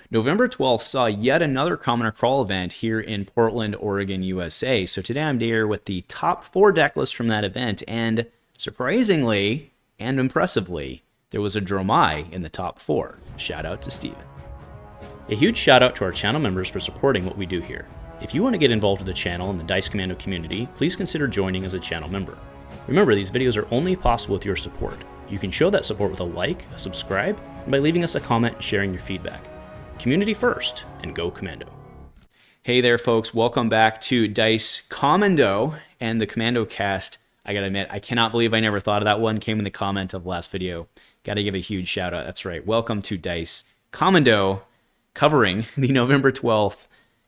November 12th saw yet another Commoner Crawl event here in Portland, Oregon, USA. So today I'm here with the top 4 deck list from that event, and surprisingly and impressively, there was a Dromai in the top 4. Shout out to Steven. A huge shout out to our channel members for supporting what we do here. If you want to get involved with the channel and the Dice Commando community, please consider joining as a channel member. Remember, these videos are only possible with your support. You can show that support with a like, a subscribe, and by leaving us a comment and sharing your feedback. Community first, and go Commando. Hey there folks, welcome back to Dice Commando and the Commando cast. I gotta admit, I cannot believe I never thought of that one. Came in the comment of the last video. Gotta give a huge shout out. That's right, welcome to Dice Commando, covering the November 12th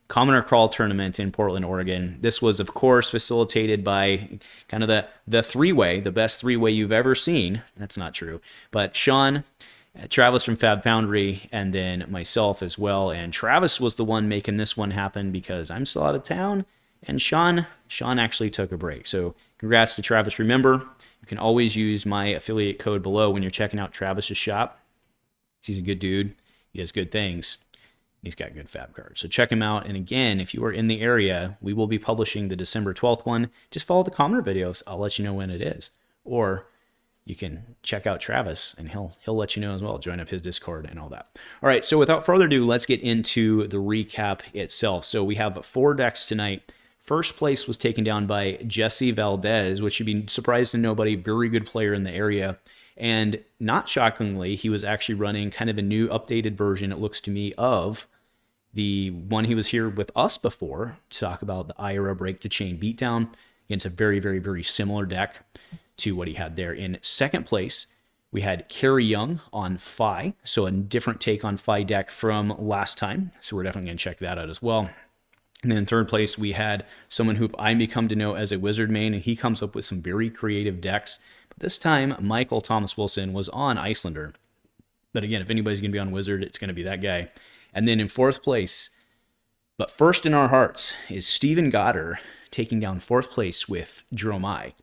Commoner Crawl tournament in Portland, Oregon. This was, of course, facilitated by kind of the three-way, the best three-way you've ever seen. That's not true. But Sean, Travis from Fab Foundry, and then myself as well. And Travis was the one making this one happen because I'm still out of town, and Sean actually took a break. So congrats to Travis. Remember, you can always use my affiliate code below when you're checking out Travis's shop. He's a good dude. He does good things. He's got good fab cards. So check him out. And again, if you are in the area, we will be publishing the December 12th one. Just follow the Commoner videos. I'll let you know when it is. Or you can check out Travis and he'll let you know as well. Join up his Discord and all that. All right, so without further ado, let's get into the recap itself. So we have 4 decks tonight. First place was taken down by Jesse Valdez, which you'd be surprised to nobody. Very good player in the area. And not shockingly, he was actually running kind of a new updated version, it looks to me, of the one he was here with us before to talk about, the Aria Break the Chain Beatdown. Again, it's a very, very, very similar deck to what he had there. In second place, we had Cary Young on Fi, so a different take on Fi deck from last time. So we're definitely going to check that out as well. And then in third place, we had someone who I become to know as a Wizard main, and he comes up with some very creative decks. But this time, Michael Thomas Wilson was on Iyslander. But again, if anybody's going to be on Wizard, it's going to be that guy. And then in fourth place, but first in our hearts, is Steven Goddard taking down fourth place with Dromai,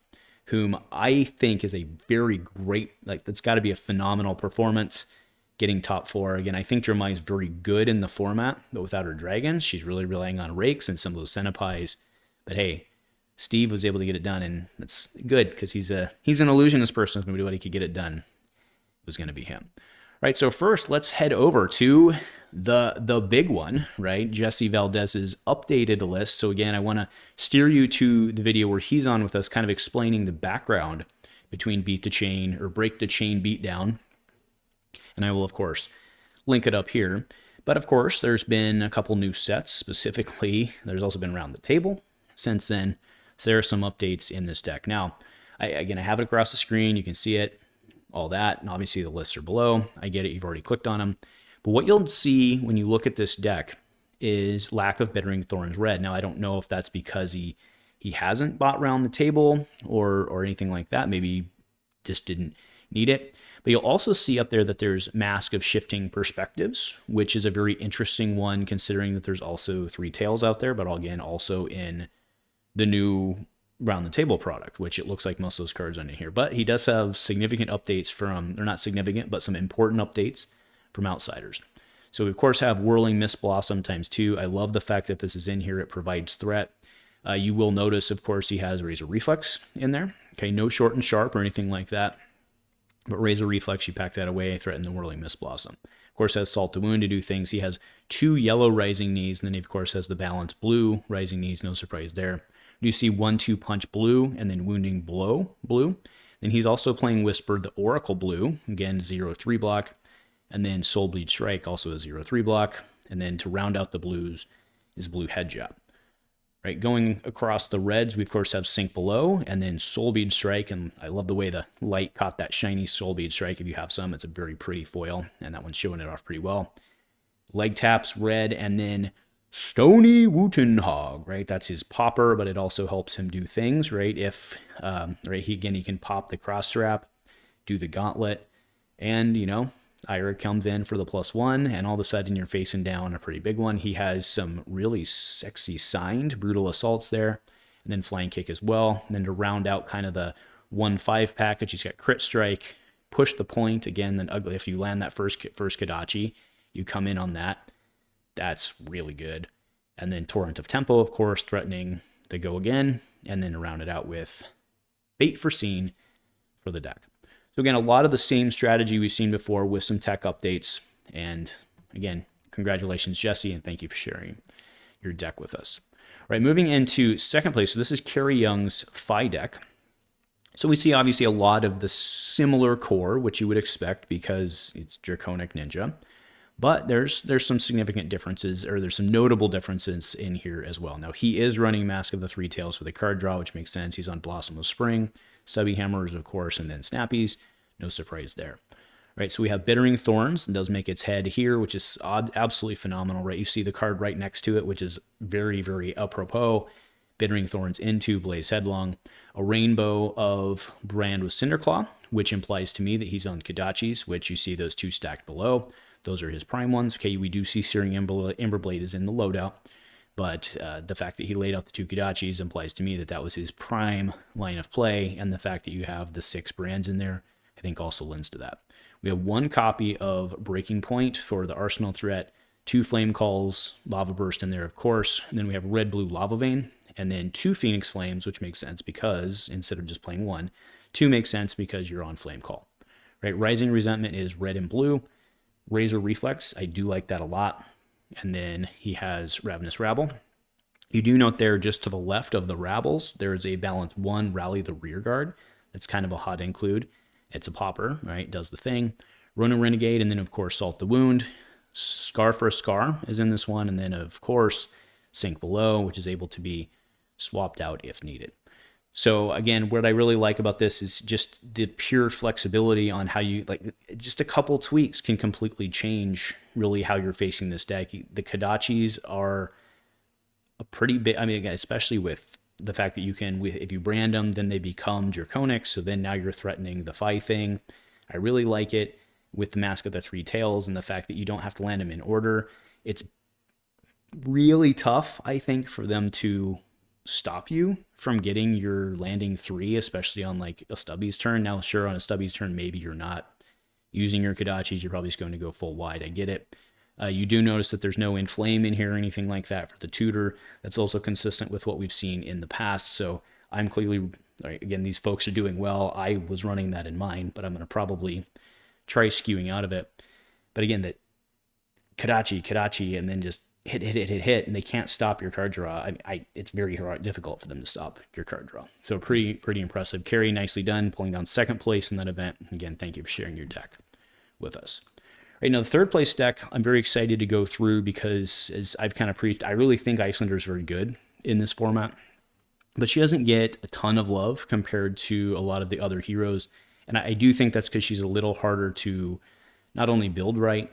whom I think is a very great, that's got to be a phenomenal performance. Getting top 4. Again, I think Dromai is very good in the format, but without her dragons, she's really relying on rakes and some of those centipies. But hey, Steve was able to get it done, and that's good because he's an illusionist person. If anybody could get it done, it was going to be him. All right, so first, let's head over to the big one, right? Jesse Valdez's updated list. So again, I want to steer you to the video where he's on with us, kind of explaining the background between Beat the Chain or Break the Chain Beatdown. And I will, of course, link it up here. But, of course, there's been a couple new sets. Specifically, there's also been Around the Table since then. So there are some updates in this deck. Now, I have it across the screen. You can see it, all that. And obviously, the lists are below. I get it. You've already clicked on them. But what you'll see when you look at this deck is lack of Bittering Thorns Red. Now, I don't know if that's because he hasn't bought Around the Table or anything like that. Maybe he just didn't need it. But you'll also see up there that there's Mask of Shifting Perspectives, which is a very interesting one considering that there's also 3 tails out there, but again, also in the new Round the Table product, which it looks like most of those cards are in here. But he does have significant updates from, they're not significant, but some important updates from Outsiders. So we, of course, have Whirling Mist Blossom ×2. I love the fact that this is in here. It provides threat. You will notice, of course, he has Razor Reflex in there. Okay, no Short and Sharp or anything like that. But Razor Reflex, you pack that away, threaten the Whirling Mist Blossom. Of course, has Salt to Wound to do things. He has 2 yellow Rising Knees, and then he, of course, has the balanced blue Rising Knees. No surprise there. You see 1/2 Punch blue, and then Wounding Blow blue. Then he's also playing Whisper, the Oracle blue. Again, 0/3 block. And then Soul Bleed Strike, also a 0/3 block. And then to round out the blues is Blue Head Job. Right, going across the reds, we of course have Sink Below, and then Soul Bead Strike, and I love the way the light caught that shiny Soul Bead Strike. If you have some, it's a very pretty foil, and that one's showing it off pretty well. Leg Taps, red, and then Stony Wootenhog, right? That's his popper, but it also helps him do things, right? If, he can pop the cross strap, do the gauntlet, and, Ira comes in for the +1, and all of a sudden you're facing down a pretty big one. He has some really sexy signed Brutal Assaults there, and then Flying Kick as well. And then to round out kind of the 1/5 package, he's got Crit Strike, Push the Point, again, then ugly. If you land that first Kodachi, you come in on that. That's really good. And then Torrent of Tempo, of course, threatening the go again, and then round it out with Fate Foreseen for the deck. So again, a lot of the same strategy we've seen before with some tech updates. And again, congratulations, Jesse, and thank you for sharing your deck with us. All right, moving into second place. So this is Cary Young's Phi deck. So we see obviously a lot of the similar core, which you would expect because it's Draconic Ninja. But there's some significant differences, or there's some notable differences in here as well. Now, he is running Mask of the Three Tails with a card draw, which makes sense. He's on Blossom of Spring, Stubby Hammers, of course, and then Snappies. No surprise there. Right, so we have Bittering Thorns. It does make its head here, which is absolutely phenomenal, right? You see the card right next to it, which is very, very apropos. Bittering Thorns into Blaze Headlong. A Rainbow of Brand with Cinderclaw, which implies to me that he's on Kodachis, which you see those two stacked below. Those are his prime ones. Okay, we do see Searing Emberblade is in the loadout, but the fact that he laid out the two Kodachis implies to me that that was his prime line of play, and the fact that you have the 6 brands in there, I think also lends to that. We have 1 copy of Breaking Point for the Arsenal threat, 2 Flame Calls, Lava Burst in there, of course, and then we have Red-Blue Lava Vein, and then 2 Phoenix Flames, which makes sense because instead of just playing 1, 2 makes sense because you're on Flame Call. Right? Rising Resentment is red and blue. Razor Reflex, I do like that a lot. And then he has Ravenous Rabble. You do note there, just to the left of the Rabbles, there is a balance 1 Rally the Rearguard. That's kind of a hot include. It's a popper, right? Does the thing. Ronin Renegade, and then, of course, Salt the Wound. Scar for a Scar is in this one. And then, of course, Sink Below, which is able to be swapped out if needed. So again, what I really like about this is just the pure flexibility on how you, like, just a couple tweaks can completely change really how you're facing this deck. The Kodachis are a pretty big, I mean, again, especially with the fact that you can, if you brand them, then they become Draconic. So then now you're threatening the Phi thing. I really like it with the Mask of the Three Tails and the fact that you don't have to land them in order. It's really tough, I think, for them to stop you from getting your landing 3, especially on like a Stubby's turn. Now, sure, on a Stubby's turn, maybe you're not using your Kodachis. You're probably just going to go full wide. I get it. You do notice that there's no Inflame in here or anything like that for the tutor. That's also consistent with what we've seen in the past. So I'm clearly, right, again, these folks are doing well. I was running that in mind, but I'm going to probably try skewing out of it. But again, that Kodachi, and then just hit, and they can't stop your card draw. It's very difficult for them to stop your card draw. So pretty impressive. Cary, nicely done, pulling down second place in that event. Again, thank you for sharing your deck with us. Right now, the third place deck, I'm very excited to go through because, as I've kind of preached, I really think Iyslander is very good in this format, but she doesn't get a ton of love compared to a lot of the other heroes. And I do think that's because she's a little harder to not only build right,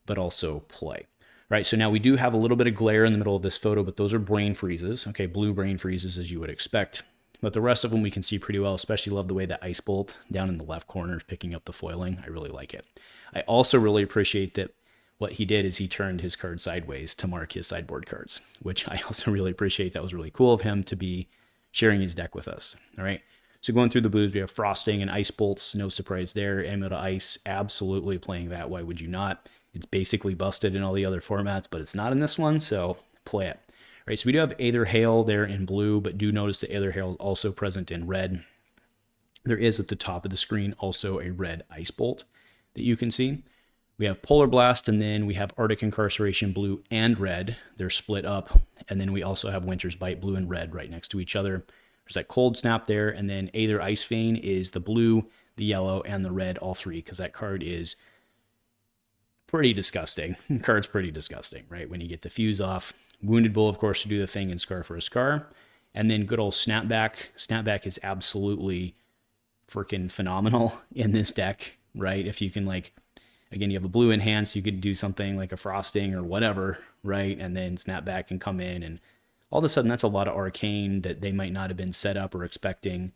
but also play. Right, so now we do have a little bit of glare in the middle of this photo, but those are brain freezes. Okay, blue brain freezes as you would expect. But the rest of them we can see pretty well, especially love the way that Ice Bolt down in the left corner is picking up the foiling. I really like it. I also really appreciate that what he did is he turned his card sideways to mark his sideboard cards, which I also really appreciate. That was really cool of him to be sharing his deck with us. All right, so going through the blues, we have Frosting and Ice Bolts. No surprise there. Amulet of Ice, absolutely playing that. Why would you not? It's basically busted in all the other formats, but it's not in this one, so play it. Right, so we do have Aether Hail there in blue, but do notice that Aether Hail is also present in red. There is at the top of the screen also a red Ice Bolt that you can see. We have Polar Blast, and then we have Arctic Incarceration blue and red. They're split up. And then we also have Winter's Bite blue and red right next to each other. There's that Cold Snap there, and then Aether Ice Vein is the blue, the yellow, and the red, all three, because that card is pretty disgusting. The card's pretty disgusting, right? When you get the fuse off. Wounded Bull, of course, to do the thing, and Scar for a Scar. And then good old Snapback. Snapback is absolutely freaking phenomenal in this deck, right? If you can, like, again, you have a blue enhance, you could do something like a Frosting or whatever, right? And then Snapback can come in, and all of a sudden that's a lot of Arcane that they might not have been set up or expecting.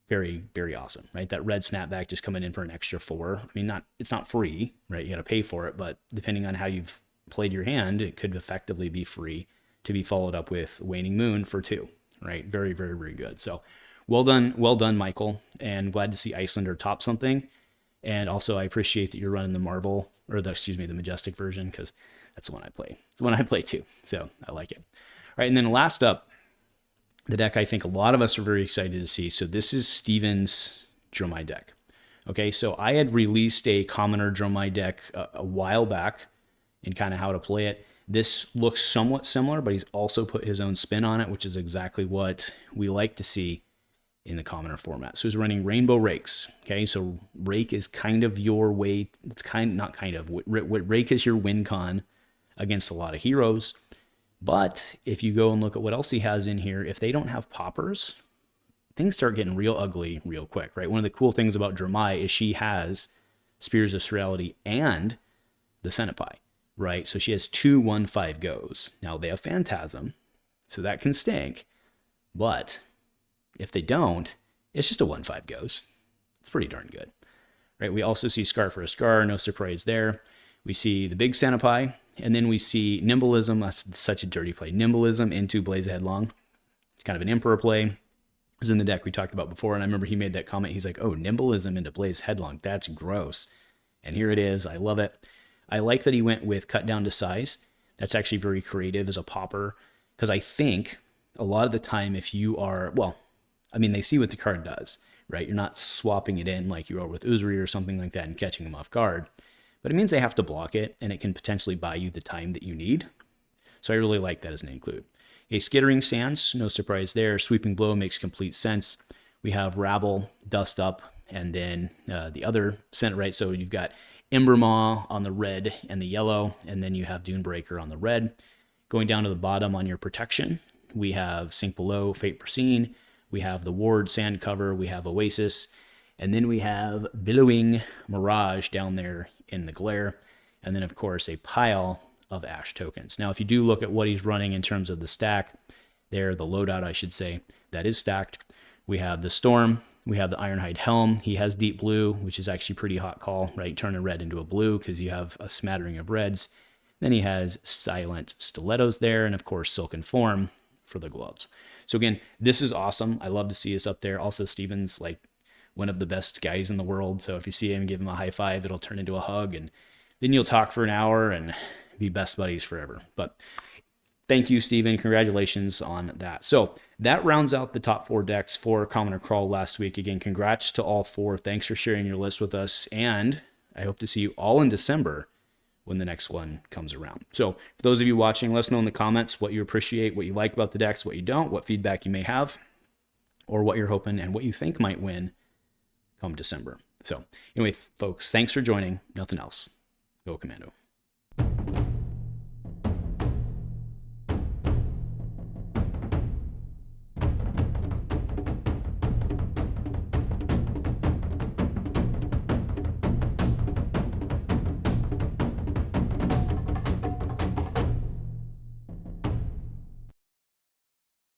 Very, very awesome, right? That red Snapback just coming in for an extra 4. I mean, it's not free, right? You got to pay for it, but depending on how you've played your hand, it could effectively be free to be followed up with Waning Moon for 2, right? Very, very, very good. So well done, Michael, and glad to see Iyslander top something. And also, I appreciate that you're running the Marvel, or the Majestic version, because That's the one I play. It's the one I play too. So I like it. All right, and then last up, the deck I think a lot of us are very excited to see. So this is Steven's Dromai deck. Okay, so I had released a commoner Dromai deck a while back and kind of how to play it. This looks somewhat similar, but he's also put his own spin on it, which is exactly what we like to see in the commoner format. So he's running Rainbow Rakes. Okay, so Rake is kind of your way. It's Rake is your win con against a lot of heroes. But if you go and look at what else he has in here, if they don't have poppers, things start getting real ugly real quick, right? One of the cool things about Dromai is she has Spears of Surreality and the Centipede, right? So she has 2 1/5 goes. Now they have Phantasm, so that can stink. But if they don't, it's just a 1/5 goes. It's pretty darn good, right? We also see Scar for a Scar, no surprise there. We see the big Centipede, and then we see Nimbleism. That's such a dirty play. Nimbleism into Blaze Headlong. It's kind of an Emperor play. It was in the deck we talked about before, and I remember he made that comment. He's like, oh, Nimbleism into Blaze Headlong. That's gross. And here it is. I love it. I like that he went with cut down to size. That's actually very creative as a popper, because I think a lot of the time if you are, well, I mean, they see what the card does, right? You're not swapping it in like you are with Uzuri or something like that and catching them off guard. But it means they have to block it, and it can potentially buy you the time that you need. So I really like that as an include. A Skittering Sands, no surprise there. Sweeping Blow makes complete sense. We have Rabble, Dust Up, and then the other center, right? So you've got Embermaw on the red and the yellow, and then you have Dunebreaker on the red. Going down to the bottom on your protection, we have Sink Below, Fate Foreseen. We have the Ward, Sand Cover. We have Oasis. And then we have Billowing Mirage down there in the glare. And then, of course, a pile of Ash tokens. Now, if you do look at what he's running in terms of the stack there, the loadout, I should say, that is stacked. We have the Storm. We have the Ironhide Helm. He has Deep Blue, which is actually pretty hot call, right? Turn a red into a blue because you have a smattering of reds. Then he has Silent Stilettos there. And, of course, Silken Form for the gloves. So, again, this is awesome. I love to see us up there. Also, Steven's like one of the best guys in the world. So if you see him, give him a high five, it'll turn into a hug, and then you'll talk for an hour and be best buddies forever. But thank you, Steven. Congratulations on that. So that rounds out the top 4 decks for Commoner Crawl last week. Again, congrats to all 4. Thanks for sharing your list with us. And I hope to see you all in December when the next one comes around. So for those of you watching, let us know in the comments what you appreciate, what you like about the decks, what you don't, what feedback you may have, or what you're hoping and what you think might win come December. So anyway, folks, thanks for joining. Nothing else. Go Commando.